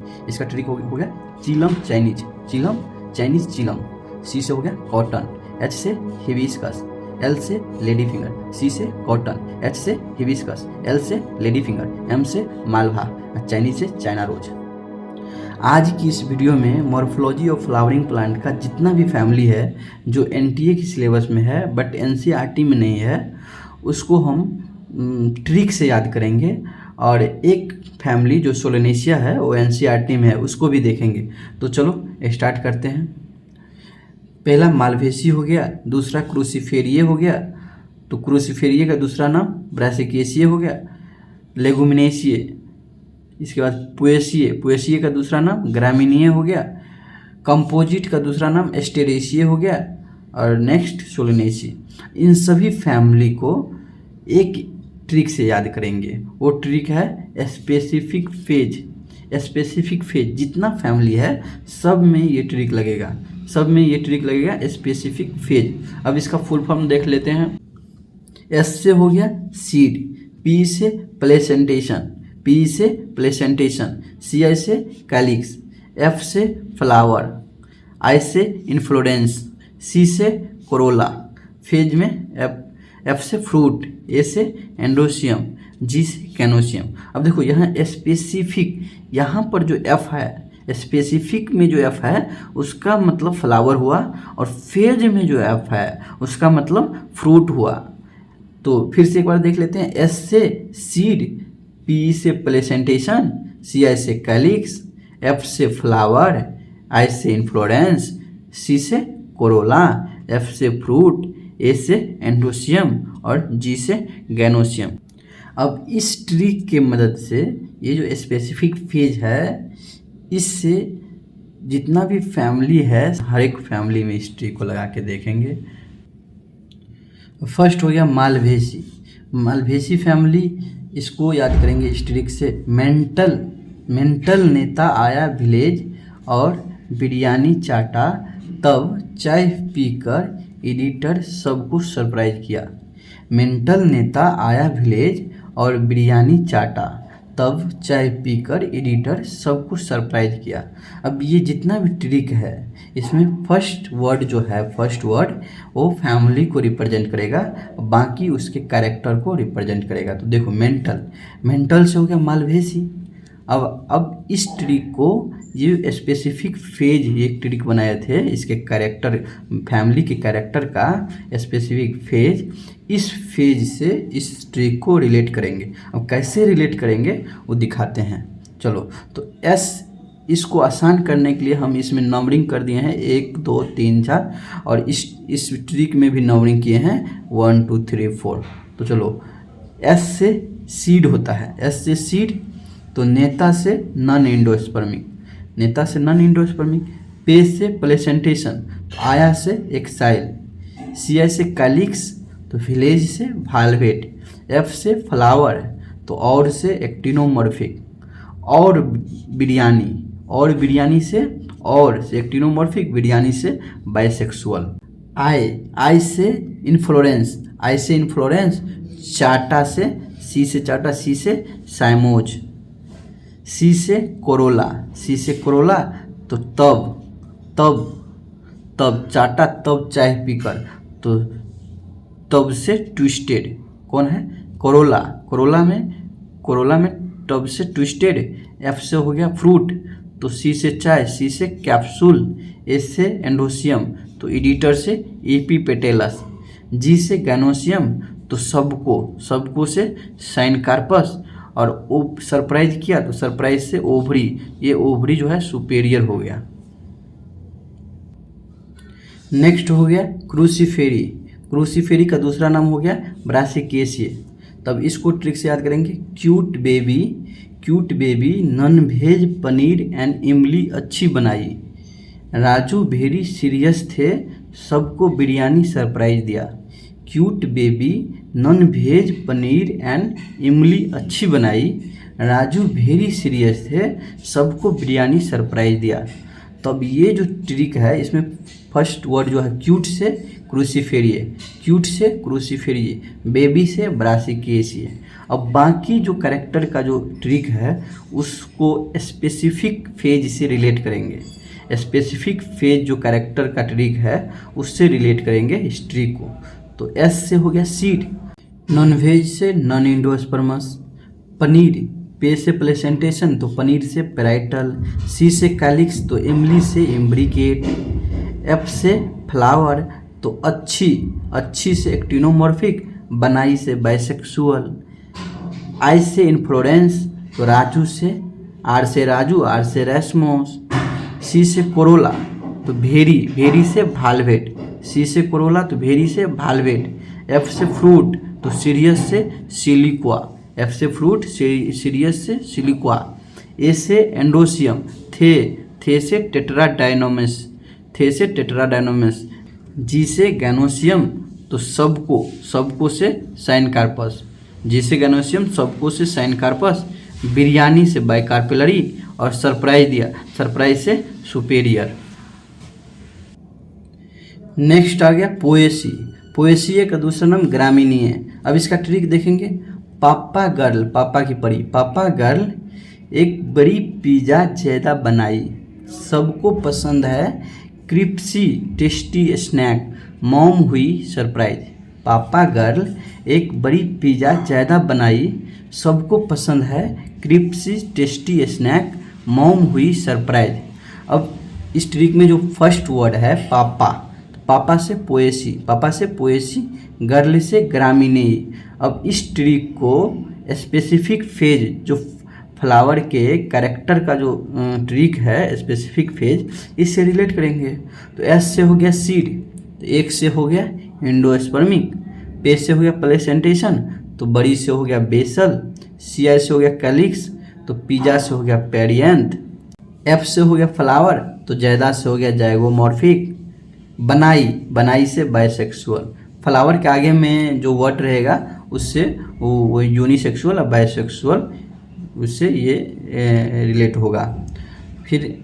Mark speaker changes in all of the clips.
Speaker 1: इसका ट्रिक हो गया चिलम चाइनीज, चिलम चाइनीज चिलम। सी से हो गया कॉटन, एच से हिबिस्कस, एल से लेडी फिंगर, सी से कॉटन, एच से हिबिस्कस, एल से लेडी फिंगर, एम से मालवा, चाइनीज से चाइना रोज। आज की इस वीडियो में मॉर्फोलॉजी ऑफ फ्लावरिंग प्लांट का जितना भी फैमिली है जो एनटीए की सिलेबस में है बट एनसीईआरटी में नहीं है, उसको हम ट्रिक से याद करेंगे। और एक फैमिली जो सोलेनेशिया है वो एनसीईआरटी में है, उसको भी देखेंगे। तो चलो स्टार्ट करते हैं। पहला मालवेसी हो गया, दूसरा क्रूसीफेरिये हो गया, तो क्रूसीफेरिये का दूसरा नाम ब्रासिकेसिये हो गया, लेगुमिनेसिये। इसके बाद पोएसिये, पोएसिये का दूसरा नाम ग्रामिनिये हो गया, कंपोजिट का दूसरा नाम एस्टेरेसिये हो गया, और नेक्स्ट सोलेनेसी। इन सभी फैमिली को एक ट्रिक से याद करेंगे, वो ट्रिक है स्पेसिफिक फेज। स्पेसिफिक फेज जितना फैमिली है सब में ये ट्रिक लगेगा, सब में ये ट्रिक लगेगा स्पेसिफिक फेज। अब इसका फुल फॉर्म देख लेते हैं। एस से हो गया सीड, पी से प्लेसेंटेशन, पी से प्लेसेंटेशन, सी आई से कैलिक्स, एफ से फ्लावर, आई से इन्फ्लोरेंस, सी से कोरोला, फेज में एफ से फ्रूट, ए से एंडोसियम, जी से कैनोसियम। अब देखो यहाँ स्पेसिफिक, यहाँ पर जो एफ है स्पेसिफिक में जो एफ है उसका मतलब फ्लावर हुआ, और फेज में जो एफ है उसका मतलब फ्रूट हुआ। तो फिर से एक बार देख लेते हैं। एस से सीड, पी से प्लेसेंटेशन, सी आई से कैलिक्स, एफ से फ्लावर, आई से इन्फ्लोरेंस, सी से कोरोला, एफ से फ्रूट, ए से एंडोसियम, और जी से गैनोसियम। अब इस ट्रिक के मदद से ये जो स्पेसिफिक फेज है, इससे जितना भी फैमिली है हर एक फैमिली में इस ट्रिक को लगा के देखेंगे। फर्स्ट हो गया मालवेसी, मालवेसी फैमिली, इसको याद करेंगे इस ट्रिक से। मेंटल नेता आया विलेज और बिरयानी चाटा, तब चाय पीकर एडिटर सबको सरप्राइज किया। मेंटल नेता आया विलेज और बिरयानी चाटा, तब चाय पीकर एडिटर सबको सरप्राइज किया। अब ये जितना भी ट्रिक है इसमें फर्स्ट वर्ड जो है, फर्स्ट वर्ड वो फैमिली को रिप्रेजेंट करेगा, बाकी उसके कैरेक्टर को रिप्रेजेंट करेगा। तो देखो मेंटल से हो गया मालवेसी। अब इस ट्रिक को ये स्पेसिफिक फेज ये ट्रिक बनाए थे, इसके कैरेक्टर, फैमिली के कैरेक्टर का स्पेसिफिक फेज, इस फेज से इस ट्रिक को रिलेट करेंगे। अब कैसे रिलेट करेंगे वो दिखाते हैं। चलो, तो एस, इसको आसान करने के लिए हम इसमें नंबरिंग कर दिए हैं 1 2 3 4, और इस ट्रिक में भी नंबरिंग किए हैं 1 2 3 4। तो चलो, एस से सीड होता है, एस से सीड, तो नेता से नॉन एंडोस्पर्मिक, नेता से नॉन एंडोस्पर्मिक, पे से प्लेसेंटेशन, आया से एक्साइल, सी आई से कैलिक्स, तो विलेज से वाल्वेट, एफ से फ्लावर, तो और से एक्टिनोमॉर्फिक, और बिरयानी से एक्टिनोमॉर्फिक, बिरयानी से बाइसेक्सुअल, आई से इन्फ्लोरेंस, चाटा से, सी से चाटा, सी से साइमोज, सी से कोरोला, तो तब चाटा, तब चाय पीकर, तो तब से ट्विस्टेड, कौन है कोरोला में तब से ट्विस्टेड। एफ से हो गया फ्रूट, तो सी से चाय, सी से कैप्सूल, ए से एंडोसियम, तो एडिटर से एपीपेटेलस, जी से गैनोसियम, तो सबको से साइनकार्पस, और ओ सरप्राइज किया तो सरप्राइज से ओवरी, ये ओवरी जो है सुपेरियर हो गया। नेक्स्ट हो गया क्रूसीफेरी का दूसरा नाम हो गया ब्रासिकेसिये। तब इसको ट्रिक से याद करेंगे। Cute baby non veg paneer and इमली अच्छी बनाई, राजू वेरी सीरियस थे, सबको बिरयानी सरप्राइज दिया। Cute baby non veg paneer and इमली अच्छी बनाई, राजू वेरी सीरियस थे, सबको बिरयानी सरप्राइज दिया। तब ये जो ट्रिक है इसमें फर्स्ट वर्ड जो है क्यूट से क्रूसीफेरिये, बेबी से ब्रासिकेसिये। अब बाकी जो कैरेक्टर का जो ट्रिक है उसको स्पेसिफिक फेज से रिलेट करेंगे। स्पेसिफिक फेज जो कैरेक्टर का ट्रिक है उससे रिलेट करेंगे इस ट्रिक को। तो एस से हो गया सीड, नॉन वेज से नॉन एंडोस्पर्मस, पनीर, पे से प्लेसेंटेशन तो पनीर से पेराइटल, सी से कैलिक्स तो इमली से इम्ब्रिकेट, एफ से फ्लावर तो अच्छी से एक्टिनोमॉर्फिक, बनाई से बाइसेक्सुअल, आई से इन्फ्लोरेंस तो राजू से, आर से राजू, आर से रेस्मोस, सी से कोरोला तो भेरी से भालवेट, सी से कोरोला तो भेरी से भालवेट, एफ से फ्रूट तो सीरियस से सिलिक्वा, एफ से फ्रूट सीरियस से सिलिक्वा, ए से एंडोसियम, थे से टेट्राडाइनोमस, जी से गैनोसियम तो सबको से साइनकार्पस, जी से गैनोसियम सबको से साइनकार्पस, बिरयानी से बाइकार्पेलरी और सरप्राइज से सुपेरियर। नेक्स्ट आ गया पोएसी का दूसरा नाम ग्रामीणी है। अब इसका ट्रिक देखेंगे। पापा की परी, पापा गर्ल एक बड़ी पिज़्ज़ा ज़्यादा बनाई, सबको पसंद है क्रिस्पी टेस्टी स्नैक, मॉम हुई सरप्राइज। पापा गर्ल एक बड़ी पिज़्ज़ा ज़्यादा बनाई, सबको पसंद है क्रिस्पी टेस्टी स्नैक, मॉम हुई सरप्राइज। अब इस ट्रिक में जो फर्स्ट वर्ड है पापा से पोएसी, गर्ल से ग्रामीणी। अब इस ट्रिक को स्पेसिफिक फेज जो फ्लावर के कैरेक्टर का जो ट्रिक है स्पेसिफिक फेज, इससे रिलेट करेंगे। तो एस से हो गया सीड, तो एक से हो गया एंडोस्पर्मिक, पे से हो गया प्लेसेंटेशन तो बड़ी से हो गया बेसल, सी आई से हो गया कैलिक्स तो पिज़्ज़ा से हो गया पेरियंथ, एफ से हो गया फ्लावर तो ज़्यादा से हो गया जाइगोमॉर्फिक, बनाई से बाइसेक्सुअल। फ्लावर के आगे में जो वर्ड रहेगा उससे वो यूनिसेक्सुअल और बाइसेक्सुअल उससे ये रिलेट होगा। फिर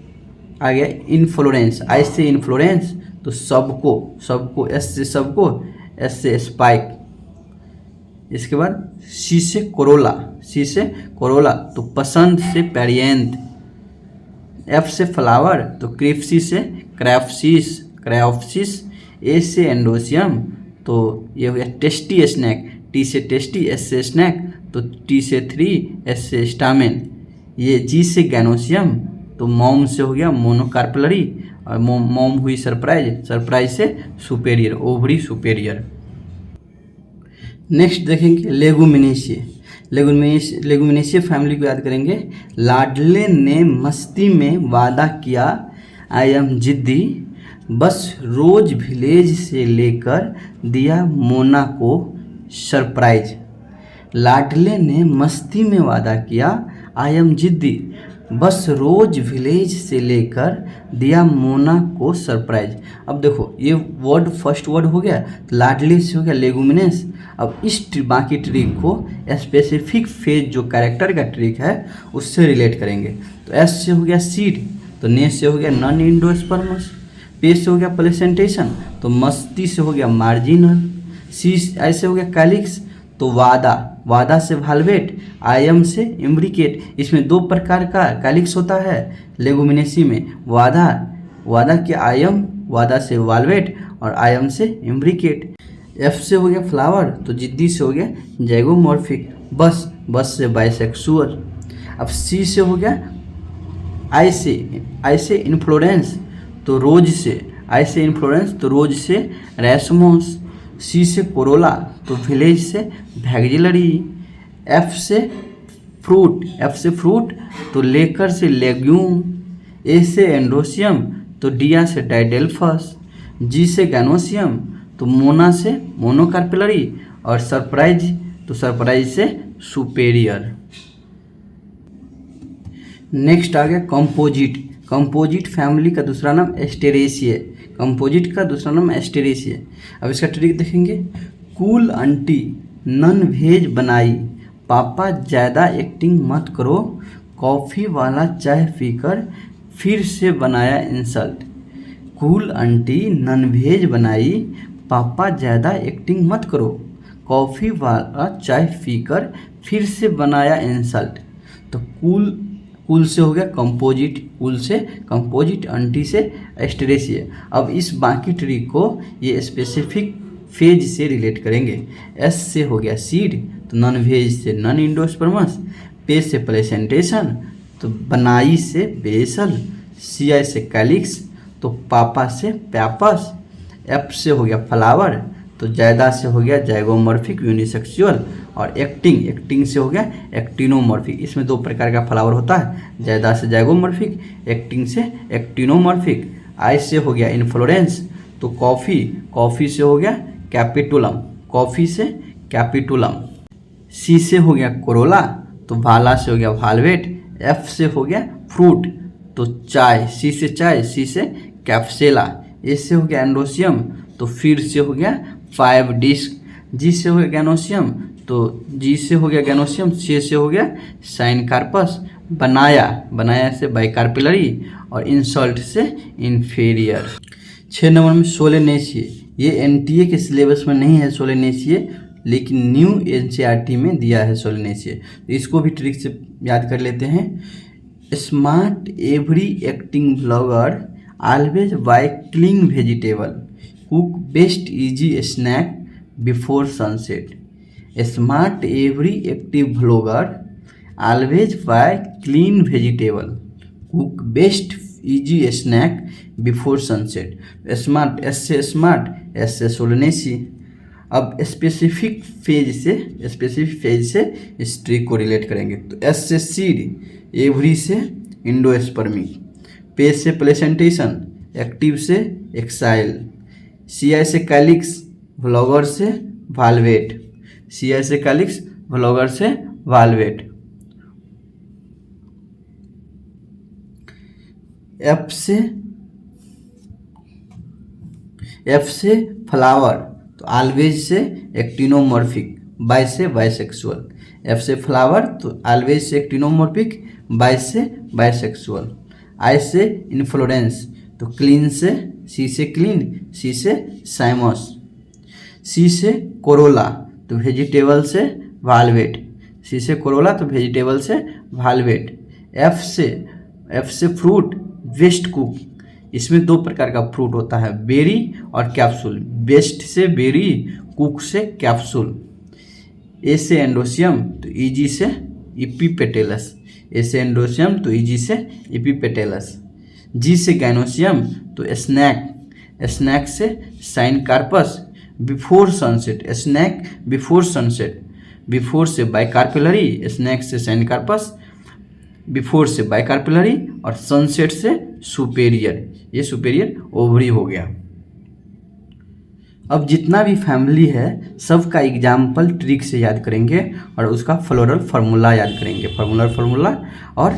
Speaker 1: आ गया इन्फ्लोरेंस, आई से इन्फ्लोरेंस तो सबको, एस से सबको, एस से स्पाइक। इसके बाद सी से कोरोला तो पसंद से पेरियंथ, एफ से फ्लावर तो क्रिप्सी से क्रायोप्सिस, ए से एंडोसियम तो ये हो गया टेस्टी स्नैक, टी से टेस्टी, एस से स्नैक तो टी से 3, एस से स्टामेन। ये जी से गैनोसियम तो मॉम से हो गया मोनोकार्पलरी और मॉम हुई सरप्राइज से सुपेरियर, ओवरी सुपेरियर। नेक्स्ट देखेंगे लेगुमिनेशिया फैमिली को याद करेंगे। लाडले ने मस्ती में वादा किया, आई एम जिद्दी, बस रोज विलेज से लेकर दिया मोना को सरप्राइज। लाडले ने मस्ती में वादा किया, आई एम जिद्दी, बस रोज विलेज से लेकर दिया मोना को सरप्राइज। अब देखो ये वर्ड फर्स्ट वर्ड हो गया, लाडले से हो गया लेगुमिनेस। अब इस बाकी ट्रिक को स्पेसिफिक फेज जो कैरेक्टर का ट्रिक है उससे रिलेट करेंगे। तो एस से हो गया सीड तो ने से हो गया नॉन एंडोस्पर्मस, पे से हो गया प्लेसेंटेशन तो मस्ती से हो गया मार्जिनल, सी आई से हो गया कैलिक्स तो वादा से भालवेट, आयम से इम्ब्रिकेट। इसमें दो प्रकार का कैलिक्स होता है लेगुमिनेसी में, वादा के आयम, वादा से वालवेट और आयम से इम्ब्रिकेट। एफ से हो गया फ्लावर तो जिद्दी से हो गया जैगोमॉर्फिक, बस से बाइसेक्सुअल। अब सी से हो गया आई से इन्फ्लोरेंस तो रोज से, आई से इन्फ्लोरेंस तो रोज से रेसमोस, सी से कोरोला तो विलेज से वैक्सिलरी, एफ से फ्रूट तो लेकर से लेग्यूम, ए से एंड्रोसियम तो डिया से डाइडेल्फस, जी से गैनोसियम तो मोना से मोनोकार्पेलरी और सरप्राइज से सुपेरियर। नेक्स्ट आ गया कंपोजिट फैमिली का दूसरा नाम एस्टेरेसिए। अब इसका ट्रिक देखेंगे। कूल आंटी नन वेज बनाई, पापा ज़्यादा एक्टिंग मत करो, कॉफ़ी वाला चाय पीकर फिर से बनाया insult. Cool aunty non veg बनाई, पापा ज़्यादा एक्टिंग मत करो, कॉफ़ी वाला चाय पीकर फिर से बनाया इंसल्ट। तो कूल, कूल से हो गया कंपोजिट, कूल से कंपोजिट, अंटी से एस्टेरेसिया। अब इस बाकी ट्री को ये स्पेसिफिक फेज से रिलेट करेंगे। एस से हो गया सीड, तो नॉन वेज से नॉन इंडोस्पर्मस। पे से प्लेसेंटेशन, तो बनाई से बेसल। सी आई से कैलिक्स, तो पापा से पैपस। एफ से हो गया फ्लावर, तो जायदा से हो गया जाइगोमॉर्फिक यूनिसेक्सुअल। और एक्टिंग, एक्टिंग से हो गया एक्टिनोमॉर्फिक। इसमें दो प्रकार का फ्लावर होता है, जायदा से जाइगोमॉर्फिक, एक्टिंग से एक्टिनोमॉर्फिक। आई से हो गया इन्फ्लोरेंस, तो कॉफ़ी, कॉफ़ी से हो गया कैपिटुलम, कॉफ़ी से कैपिटुलम। सी से हो गया कोरोला, तो भाला से हो गया वाल्वेट। एफ से हो गया फ्रूट, तो चाय, सी से चाय, सी से कैप्सेला। ए से हो गया एंडोसियम, तो फिर से हो गया 5 डिस्क। जी से हो गया गैनोसियम, तो जी से हो गया गैनोसियम। सी से हो गया साइनकार्पस। बनाया, बनाया से बाइकार्पिलरी। और इंसल्ट से इन्फीरियर। 6 नंबर में सोलेनेशिये, ये एनटीए के सिलेबस में नहीं है सोलेनेशिये, लेकिन न्यू एनसीईआरटी में दिया है सोलेनेशिये। तो इसको भी ट्रिक से याद कर लेते हैं। Smart every acting blogger always buy clean vegetable, cook best easy snack before sunset. Smart every active blogger always buy clean vegetable, cook best easy snack before sunset. Smart, S से smart, S से सोलेनेसी। अब specific phase से, specific phase से इस trick को relate करेंगे। तो एस से सीड, एवरी से इंडोस्पर्मिक। पे से प्लेसेंटेशन, एक्टिव से एक्साइल। सी आई से कैलिक्स, व्लॉगर से वाल्वेट। सी आई से कैलिक्स, व्लॉगर से वाल्वेट। एफ से फ्लावर, तो ऑलवेज से एक्टिनोमॉर्फिक, बाय से बाइसेक्सुअल। एफ से फ्लावर, तो ऑलवेज से एक्टिनोमॉर्फिक, बाय से बाइसेक्सुअल। आई से इन्फ्लोरेंस, तो क्लीन से, सी से क्लीन, सी से साइमस। सी से कोरोला, तो वेजिटेबल से वाल्वेट। सी से कोरोला, तो वेजिटेबल से वाल्वेट। एफ से फ्रूट, वेस्ट कुक। इसमें दो प्रकार का फ्रूट होता है, बेरी और कैप्सूल। बेस्ट से बेरी, कुक से कैप्सूल। ए से एंडोसियम, तो ईजी से इपीपेटेलस। ए से एंडोसियम, तो ईजी से इपीपेटेलस। जी से गैनोसियम, तो स्नैक, स्नैक से syncarpous. Before sunset, snack before sunset. Before से बाइकार्पिलरी, स्नैक से साइनकार्पस। बिफोर से बाइकार्पिलरी और सनसेट से सुपेरियर, ये सुपेरियर ओवरी हो गया। अब जितना भी फैमिली है सबका एग्जाम्पल ट्रिक से याद करेंगे और उसका फ्लोरल फार्मूला याद करेंगे। फार्मूला और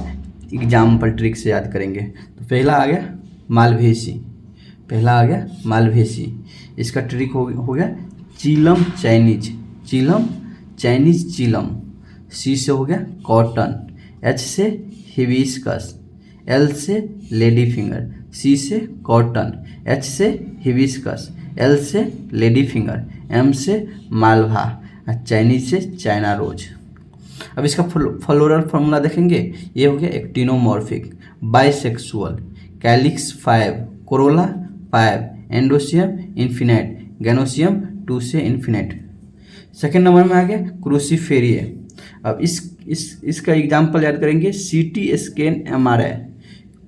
Speaker 1: एग्जाम्पल ट्रिक से याद करेंगे। तो पहला आ गया मालवेसी, पहला आ गया मालवेसी। इसका ट्रिक हो गया चीलम चाइनीज, चीलम चाइनीज चीलम। सी से हो गया कॉटन। एच से हिबिस्कस। एल से लेडी फिंगर। सी से कॉटन। एच से हिबिस्कस। एल से लेडी फिंगर। एम से मालवा। चाइनीज से चाइना रोज। अब इसका फ्लोरल फार्मूला देखेंगे। ये हो गया actinomorphic, bisexual, calyx 5, Corolla 5, एंडोसियम infinite, gynoecium 2 से इन्फिनाइट। सेकेंड नंबर में आ गया क्रूसीफेरिए। अब इसका एग्जाम्पल याद करेंगे। CT scan MRI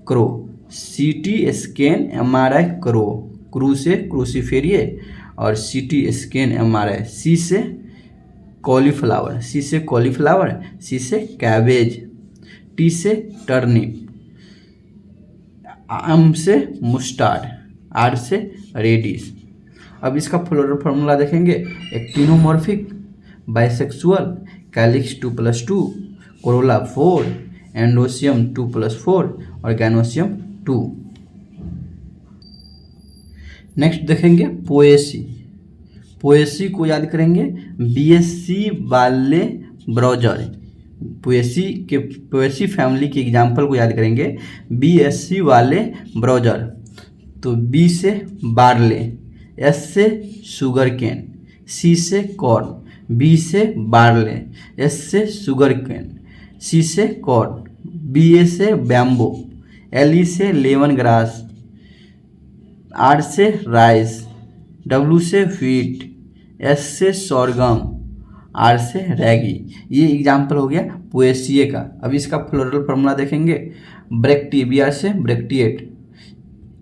Speaker 1: crow, CT scan MRI crow, crew से क्रूसीफेरिए और सीटी स्कैन एमआरआई। सी से कॉलीफ्लावर, सी से कॉलीफ्लावर, सी से कैबेज, टी से टर्निप, एम से मुस्टार्ड, आर से रेडिश। अब इसका फ्लोरल फार्मूला देखेंगे। एक्टिनोमॉर्फिक, बाइसेक्सुअल, कैलिक्स 2+2, कोरोला 4, एंडोसियम 2+4 और गैनोसियम 2। नेक्स्ट देखेंगे पोएसी। पोएसी को याद करेंगे बीएससी वाले ब्राउजर। पोएसी फैमिली के एग्जाम्पल को याद करेंगे। बीएससी वाले ब्राउजर, तो बी से बार्ले, एस से शुगर केन, सी से कॉर्न, बी से बार्ले, एस से शुगर केन, सी से कॉर्न, बी ए से बैम्बो, एल ई से लेमन ग्रास, आर से राइस, डब्ल्यू से व्हीट, एस से सोरगम, आर से रैगी। ये एग्जाम्पल हो गया पोएसिए का। अब इसका फ्लोरल फॉर्मूला देखेंगे। ब्रेक्टी, बी आर से ब्रेक्टिएट,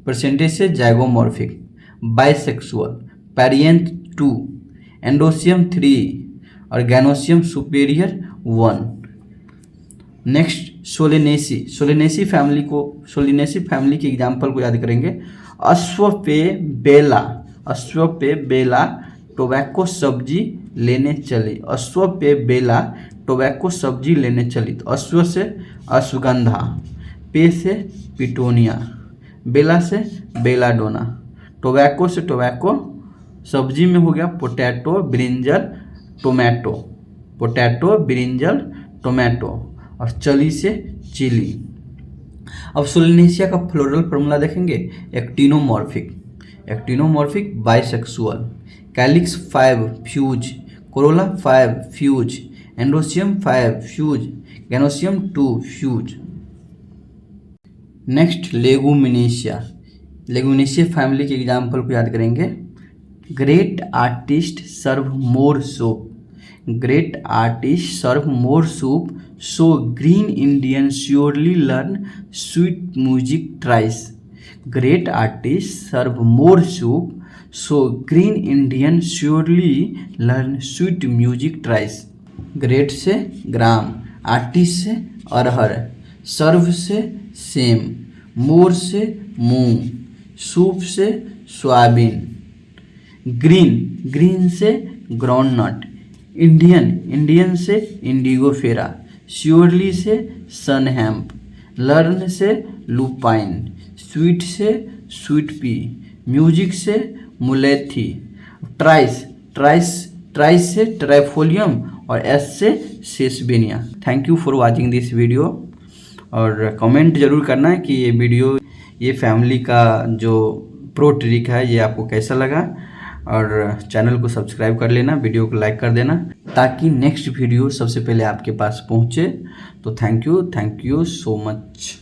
Speaker 1: परसेंटेज से जाइगोमॉर्फिक, बाइसेक्सुअल, पैरिएंथ 2, एंडोसियम 3 और gynoecium superior 1। Next Solanaceae, Solanaceae family के एग्जाम्पल को याद करेंगे। अश्वपेबेला, अश्वपेबेला टोबैको सब्जी लेने चली, अश्वपेबेला टोबैको सब्जी लेने चली। तो अश्व से अश्वगंधा, पे से पिटोनिया, बेला से बेलाडोना, टोबैको से टोबैको, सब्जी में हो गया potato, brinjal, tomato, potato, brinjal, tomato और चली से चिली। अब सोलेनेसिया का फ्लोरल फॉर्मूला देखेंगे। Actinomorphic, actinomorphic bisexual, calyx 5 fuse, corolla 5 fuse, androecium 5 fuse, gynoecium 2 fuse. Next Leguminosae, Leguminosae family के एग्जाम्पल को याद करेंगे। Great artist serve more soup, great artist serve more soup, so green Indian surely learn sweet music tries. Great artist serve more soup, so green Indian surely learn sweet music tries. Great से ग्राम, artist से अरहर, सर्व से same, मोर से मूंग, soup से soybean. Green, green से groundnut, Indian, Indian से Indigofera, surely से sunn hemp, learn से लुपाइन, sweet से स्वीट पी, म्यूजिक से मुलेथी, ट्राइस, ट्राइस से ट्राइफोलियम और एस से sesbania. Thank you for watching this video और कमेंट जरूर करना कि ये वीडियो, ये फैमिली का जो प्रो ट्रिक है ये आपको कैसा लगा, और चैनल को सब्सक्राइब कर लेना, वीडियो को लाइक कर देना ताकि नेक्स्ट वीडियो सबसे पहले आपके पास पहुंचे। तो थैंक यू सो मच।